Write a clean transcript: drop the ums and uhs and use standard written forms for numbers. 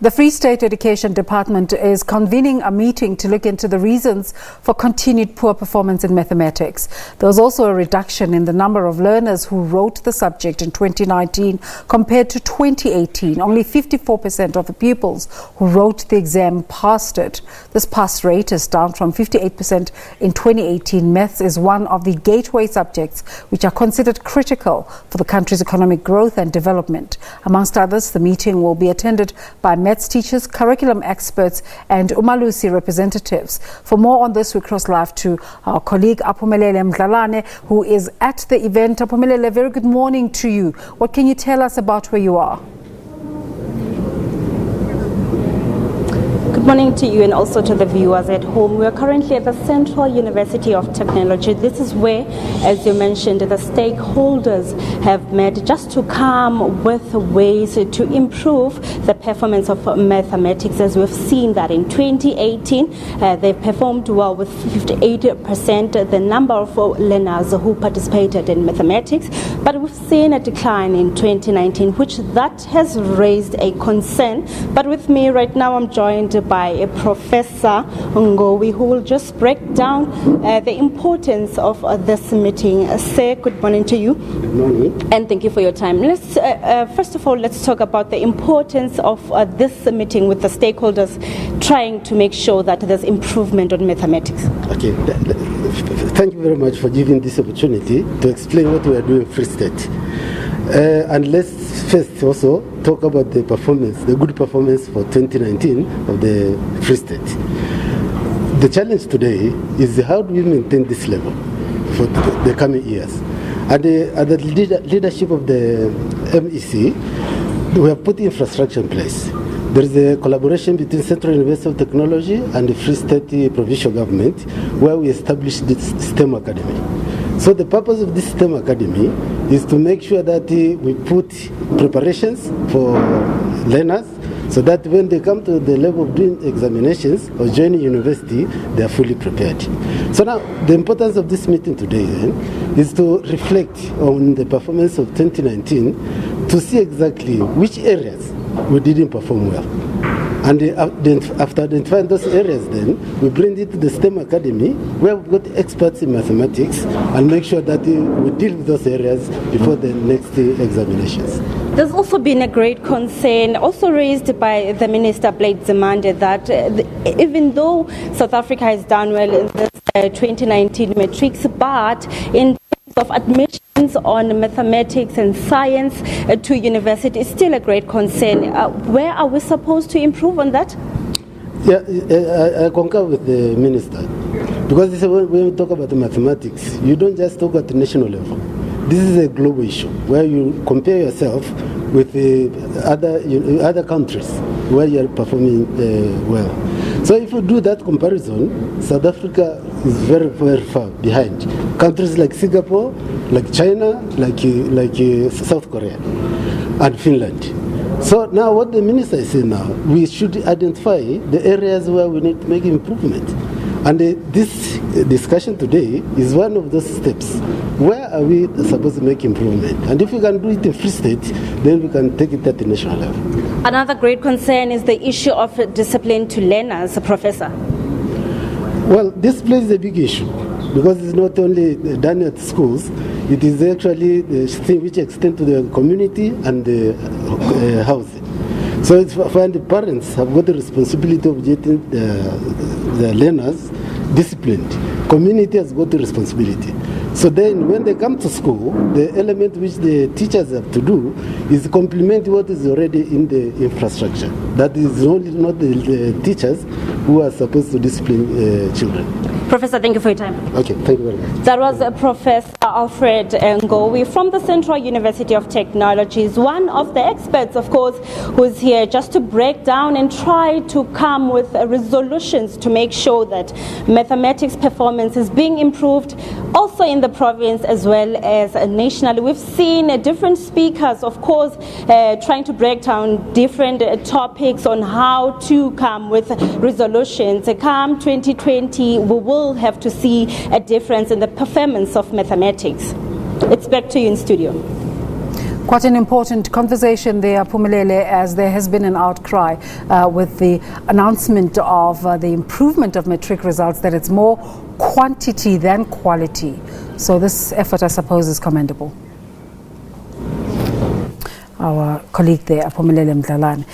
The Free State Education Department is convening a meeting to look into the reasons for continued poor performance in mathematics. There was also a reduction in the number of learners who wrote the subject in 2019 compared to 2018. Only 54% of the pupils who wrote the exam passed it. This pass rate is down from 58% in 2018. Maths is one of the gateway subjects which are considered critical for the country's economic growth and development. Amongst others, the meeting will be attended by maths teachers, curriculum experts and Umalusi representatives. For more on this, we cross live to our colleague Aphumelele Mdlalane, who is at the event. Aphumelele, very good morning to you. What can you tell us about where you are? Good morning to you and also to the viewers at home. We are currently at the Central University of Technology. This is where, as you mentioned, the stakeholders have met just to come with ways to improve the performance of mathematics. As we've seen that in 2018, they performed well with 58% the number of learners who participated in mathematics. But we've seen a decline in 2019, which that has raised a concern. But with me right now, I'm joined by a Professor Ngowi, who will just break down the importance of this meeting. Sir, good morning to you. Good morning. And thank you for your time. Let's first of all, let's talk about the importance of this meeting with the stakeholders, trying to make sure that there's improvement on mathematics. Okay. Thank you very much for giving this opportunity to explain what we are doing in Free State. And let's first also talk about the performance, the good performance for 2019 of the Free State. The challenge today is how do we maintain this level for the coming years? At the leadership of the MEC, we have put infrastructure in place. There is a collaboration between Central University of Technology and the Free State Provincial Government, where we established this STEM Academy. So the purpose of this STEM Academy is to make sure that we put preparations for learners so that when they come to the level of doing examinations or joining university, they are fully prepared. So now the importance of this meeting today is to reflect on the performance of 2019 to see exactly which areas we didn't perform well. And after identifying those areas, then we bring it to the STEM Academy, where we've got experts in mathematics, and make sure that we deal with those areas before the next examinations. There's also been a great concern, also raised by the Minister Blade Zemande, that even though South Africa has done well in this 2019 matrics, but in of admissions on mathematics and science to university is still a great concern. Where are we supposed to improve on that? Yeah, I concur with the minister, because when we talk about the mathematics, you don't just talk at the national level. This is a global issue where you compare yourself with other countries where you are performing well. So if you do that comparison, South Africa is very, very far behind countries like Singapore, like China, like South Korea and Finland. So now what the minister is saying now, we should identify the areas where we need to make improvement. And this discussion today is one of those steps. Where are we supposed to make improvement? And if we can do it in Free State, then we can take it at the national level. Another great concern is the issue of discipline to learners, Professor. Well, this plays a big issue because it's not only done at schools, it is actually the thing which extends to the community and the housing. So it's when the parents have got the responsibility of getting the learners disciplined. Community has got the responsibility. So then when they come to school, the element which the teachers have to do is complement what is already in the infrastructure. That is only not the teachers who are supposed to discipline children. Professor, thank you for your time. Okay, thank you very much. That was Professor Alfred Ngowi from the Central University of Technology, one of the experts, of course, who's here just to break down and try to come with resolutions to make sure that mathematics performance is being improved also in the province as well as nationally. We've seen different speakers, of course, trying to break down different topics on how to come with resolutions. Come 2020, we will have to see a difference in the performance of mathematics. It's back to you in studio. Quite an important conversation there, Aphumelele, as there has been an outcry with the announcement of the improvement of matric results, that it's more quantity than quality. So this effort, I suppose, is commendable. Our colleague there, Aphumelele Mdlalane.